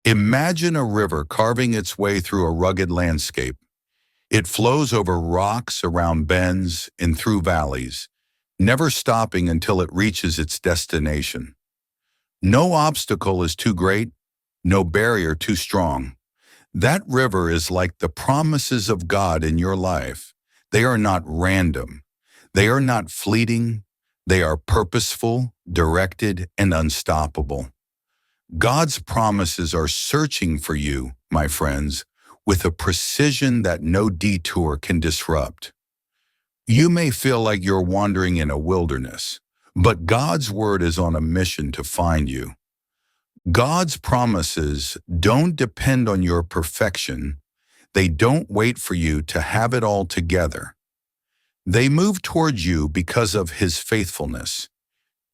Imagine a river carving its way through a rugged landscape. It flows over rocks, around bends, and through valleys, never stopping until it reaches its destination. No obstacle is too great, no barrier too strong. That river is like the promises of God in your life. They are not random. They are not fleeting. They are purposeful, directed, and unstoppable. God's promises are searching for you, my friends, with a precision that no detour can disrupt. You may feel like you're wandering in a wilderness, but God's word is on a mission to find you. God's promises don't depend on your perfection. They don't wait for you to have it all together. They move towards you because of His faithfulness.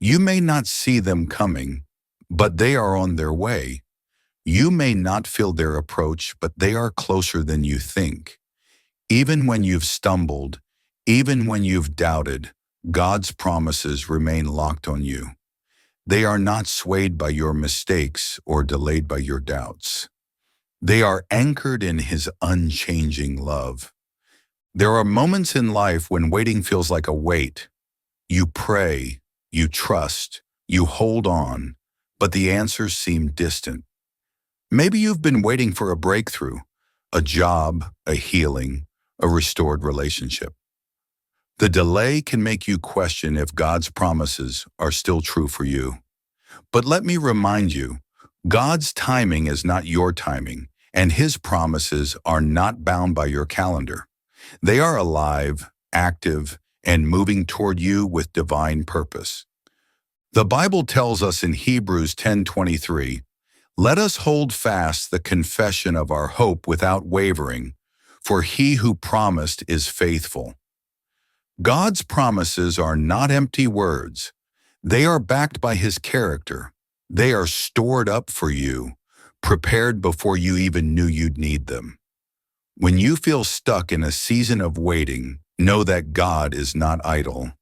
You may not see them coming, but they are on their way. You may not feel their approach, but they are closer than you think. Even when you've stumbled, even when you've doubted, God's promises remain locked on you. They are not swayed by your mistakes or delayed by your doubts. They are anchored in His unchanging love. There are moments in life when waiting feels like a weight. You pray, you trust, you hold on, but the answers seem distant. Maybe you've been waiting for a breakthrough, a job, a healing, a restored relationship. The delay can make you question if God's promises are still true for you. But let me remind you, God's timing is not your timing, and His promises are not bound by your calendar. They are alive, active, and moving toward you with divine purpose. The Bible tells us in Hebrews 10:23, "Let us hold fast the confession of our hope without wavering, for He who promised is faithful." God's promises are not empty words. They are backed by His character. They are stored up for you, prepared before you even knew you'd need them. When you feel stuck in a season of waiting, know that God is not idle.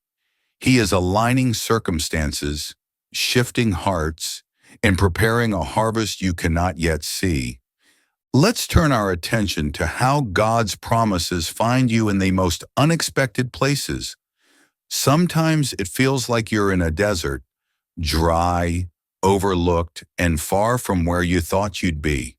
He is aligning circumstances, shifting hearts, and preparing a harvest you cannot yet see. Let's turn our attention to how God's promises find you in the most unexpected places. Sometimes it feels like you're in a desert, dry, overlooked, and far from where you thought you'd be.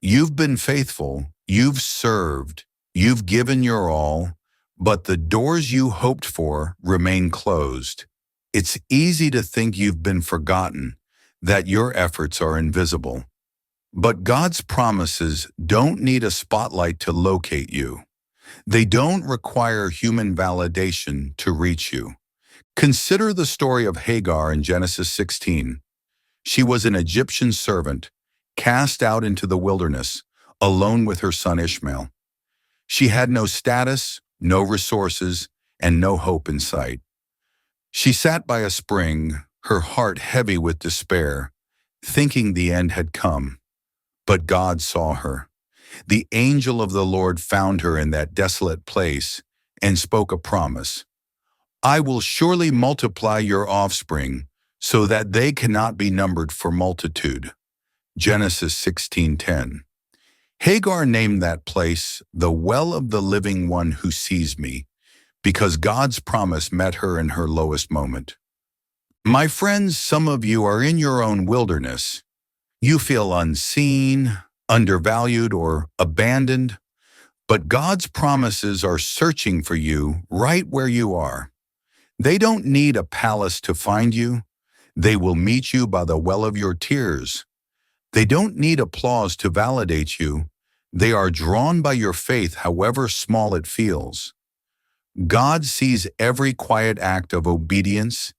You've been faithful, you've served, you've given your all, but the doors you hoped for remain closed. It's easy to think you've been forgotten, that your efforts are invisible. But God's promises don't need a spotlight to locate you. They don't require human validation to reach you. Consider the story of Hagar in Genesis 16. She was an Egyptian servant, cast out into the wilderness, alone with her son Ishmael. She had no status, no resources, and no hope in sight. She sat by a spring, her heart heavy with despair, thinking the end had come. But God saw her. The angel of the Lord found her in that desolate place and spoke a promise. "I will surely multiply your offspring so that they cannot be numbered for multitude." Genesis 16:10. Hagar named that place the Well of the Living One Who Sees Me, because God's promise met her in her lowest moment. My friends, some of you are in your own wilderness. You feel unseen, undervalued, or abandoned, but God's promises are searching for you right where you are. They don't need a palace to find you. They will meet you by the well of your tears. They don't need applause to validate you. They are drawn by your faith, however small it feels. God sees every quiet act of obedience,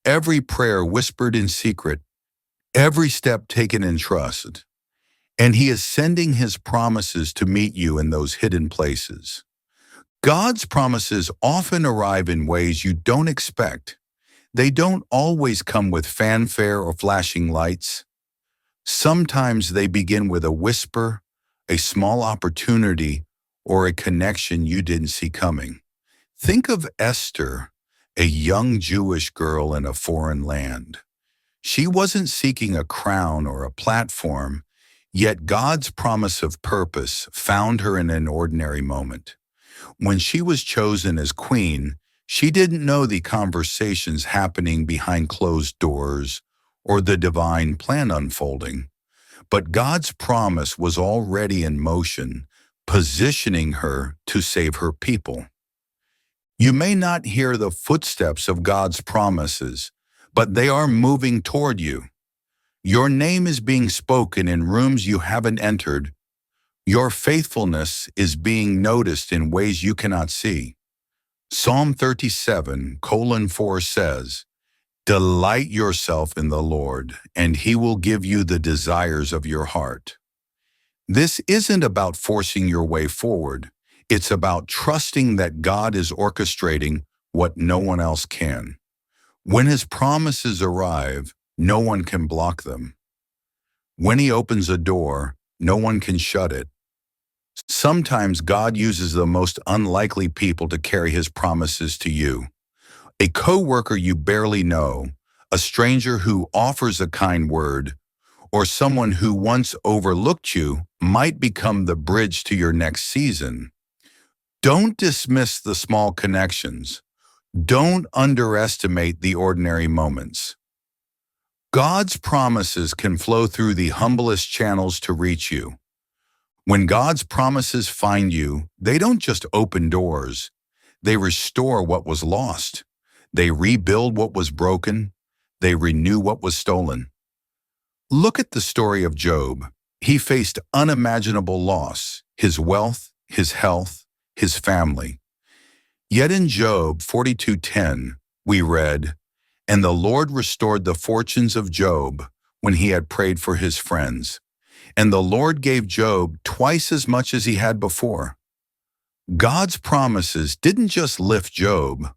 every prayer whispered in secret, every step taken in trust, and He is sending His promises to meet you in those hidden places. God's promises often arrive in ways you don't expect. They don't always come with fanfare or flashing lights. Sometimes they begin with a whisper, a small opportunity, or a connection you didn't see coming. Think of Esther, a young Jewish girl in a foreign land. She wasn't seeking a crown or a platform. Yet God's promise of purpose found her in an ordinary moment. When she was chosen as queen, she didn't know the conversations happening behind closed doors or the divine plan unfolding. But God's promise was already in motion, positioning her to save her people. You may not hear the footsteps of God's promises, but they are moving toward you. Your name is being spoken in rooms you haven't entered. Your faithfulness is being noticed in ways you cannot see. Psalm 37:4 says, "Delight yourself in the Lord, and He will give you the desires of your heart." This isn't about forcing your way forward. It's about trusting that God is orchestrating what no one else can. When His promises arrive, no one can block them. When He opens a door, no one can shut it. Sometimes God uses the most unlikely people to carry His promises to you. A coworker you barely know, a stranger who offers a kind word, or someone who once overlooked you might become the bridge to your next season. Don't dismiss the small connections. Don't underestimate the ordinary moments. God's promises can flow through the humblest channels to reach you. When God's promises find you, they don't just open doors. They restore what was lost. They rebuild what was broken. They renew what was stolen. Look at the story of Job. He faced unimaginable loss, his wealth, his health, his family. Yet in Job 42:10, we read, "And the Lord restored the fortunes of Job when he had prayed for his friends. And the Lord gave Job twice as much as he had before." God's promises didn't just lift Job.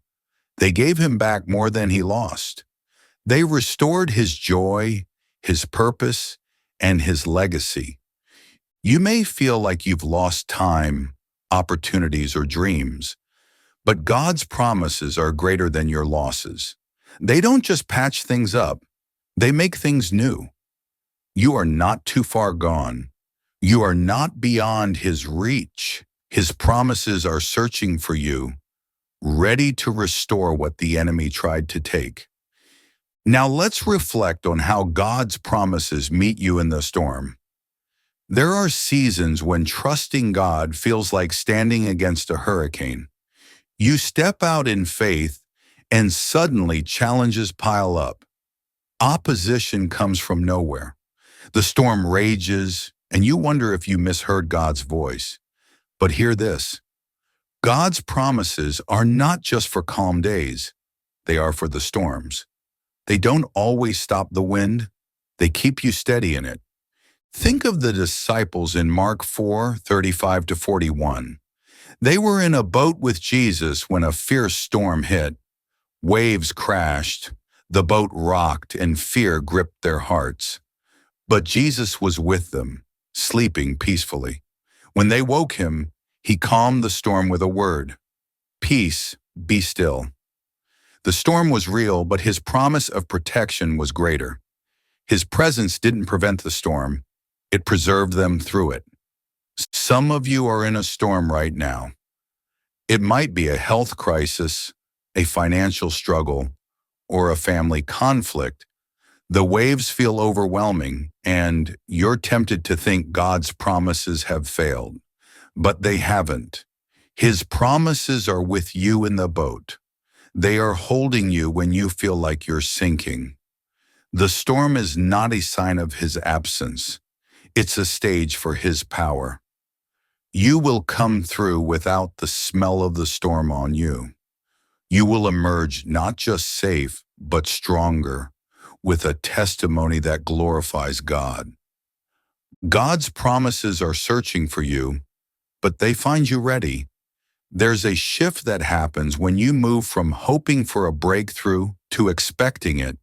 They gave him back more than he lost. They restored his joy, his purpose, and his legacy. You may feel like you've lost time, opportunities, or dreams, but God's promises are greater than your losses. They don't just patch things up, they make things new. You are not too far gone. You are not beyond His reach. His promises are searching for you, ready to restore what the enemy tried to take. Now let's reflect on how God's promises meet you in the storm. There are seasons when trusting God feels like standing against a hurricane. You step out in faith, and suddenly challenges pile up. Opposition comes from nowhere. The storm rages, and you wonder if you misheard God's voice. But hear this: God's promises are not just for calm days, they are for the storms. They don't always stop the wind, they keep you steady in it. Think of the disciples in Mark 4:35-41. They were in a boat with Jesus when a fierce storm hit. Waves crashed, the boat rocked, and fear gripped their hearts. But Jesus was with them, sleeping peacefully. When they woke Him, He calmed the storm with a word: "Peace, be still." The storm was real, but His promise of protection was greater. His presence didn't prevent the storm, it preserved them through it. Some of you are in a storm right now. It might be a health crisis, a financial struggle, or a family conflict. The waves feel overwhelming, and you're tempted to think God's promises have failed. But they haven't. His promises are with you in the boat. They are holding you when you feel like you're sinking. The storm is not a sign of His absence. It's a stage for His power. You will come through without the smell of the storm on you. You will emerge not just safe, but stronger, with a testimony that glorifies God. God's promises are searching for you, but they find you ready. There's a shift that happens when you move from hoping for a breakthrough to expecting it.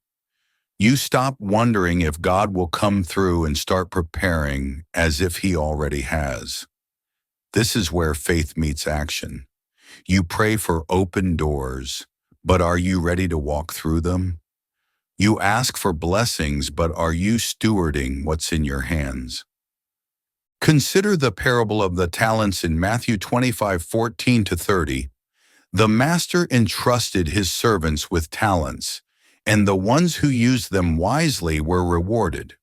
You stop wondering if God will come through and start preparing as if He already has. This is where faith meets action. You pray for open doors, but are you ready to walk through them? You ask for blessings, but are you stewarding what's in your hands? Consider the parable of the talents in Matthew 25:14-30. The master entrusted his servants with talents, and the ones who used them wisely were rewarded.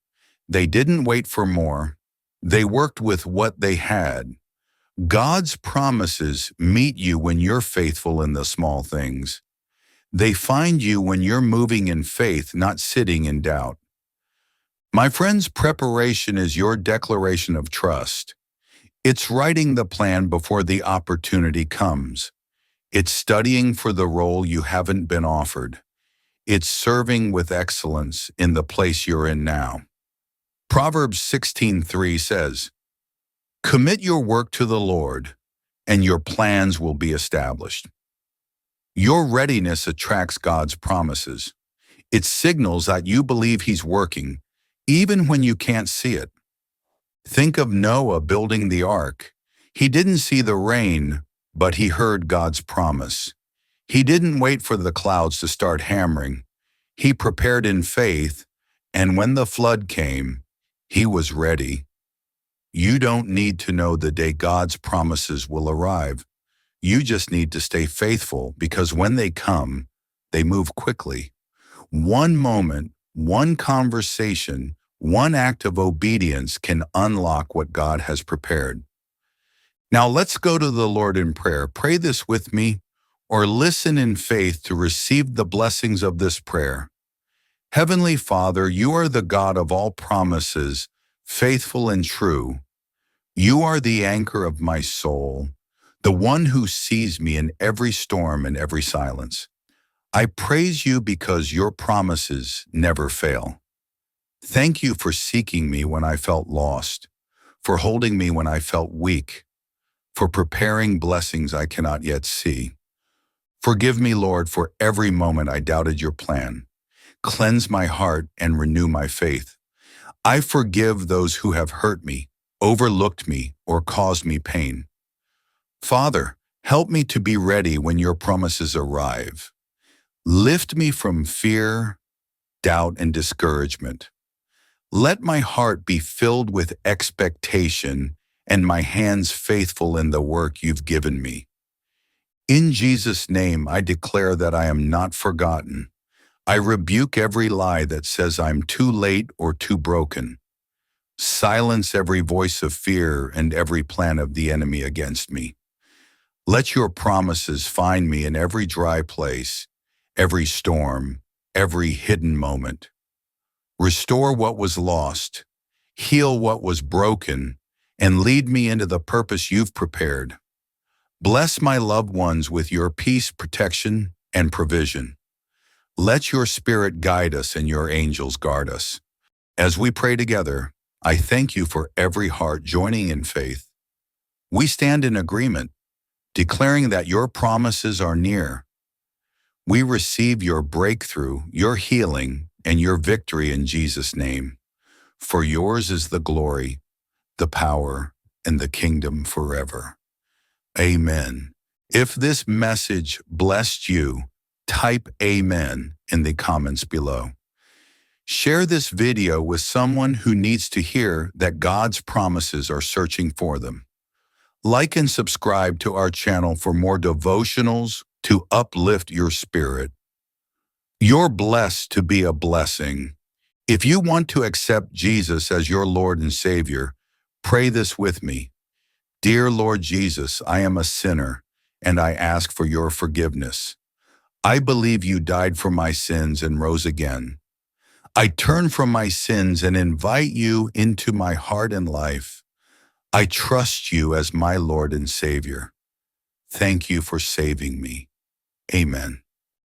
They didn't wait for more. They worked with what they had. God's promises meet you when you're faithful in the small things. They find you when you're moving in faith, not sitting in doubt. My friends, preparation is your declaration of trust. It's writing the plan before the opportunity comes. It's studying for the role you haven't been offered. It's serving with excellence in the place you're in now. Proverbs 16:3 says, "Commit your work to the Lord, and your plans will be established." Your readiness attracts God's promises. It signals that you believe He's working, even when you can't see it. Think of Noah building the ark. He didn't see the rain, but he heard God's promise. He didn't wait for the clouds to start hammering. He prepared in faith, and when the flood came, he was ready. You don't need to know the day God's promises will arrive. You just need to stay faithful, because when they come, they move quickly. One moment, one conversation, one act of obedience can unlock what God has prepared. Now let's go to the Lord in prayer. Pray this with me, or listen in faith to receive the blessings of this prayer. Heavenly Father, you are the God of all promises, faithful and true. You are the anchor of my soul, the one who sees me in every storm and every silence. I praise you because your promises never fail. Thank you for seeking me when I felt lost, for holding me when I felt weak, for preparing blessings I cannot yet see. Forgive me, Lord, for every moment I doubted your plan. Cleanse my heart and renew my faith. I forgive those who have hurt me, overlooked me, or caused me pain. Father, help me to be ready when your promises arrive. Lift me from fear, doubt, and discouragement. Let my heart be filled with expectation and my hands faithful in the work you've given me. In Jesus' name, I declare that I am not forgotten. I rebuke every lie that says I'm too late or too broken. Silence every voice of fear and every plan of the enemy against me. Let your promises find me in every dry place, every storm, every hidden moment. Restore what was lost, heal what was broken, and lead me into the purpose you've prepared. Bless my loved ones with your peace, protection, and provision. Let your Spirit guide us and your angels guard us. As we pray together, I thank you for every heart joining in faith. We stand in agreement, declaring that your promises are near. We receive your breakthrough, your healing, and your victory in Jesus' name. For yours is the glory, the power, and the kingdom forever. Amen. If this message blessed you, type Amen in the comments below. Share this video with someone who needs to hear that God's promises are searching for them. Like and subscribe to our channel for more devotionals to uplift your spirit. You're blessed to be a blessing. If you want to accept Jesus as your Lord and Savior, pray this with me. Dear Lord Jesus, I am a sinner, and I ask for your forgiveness. I believe you died for my sins and rose again. I turn from my sins and invite you into my heart and life. I trust you as my Lord and Savior. Thank you for saving me. Amen.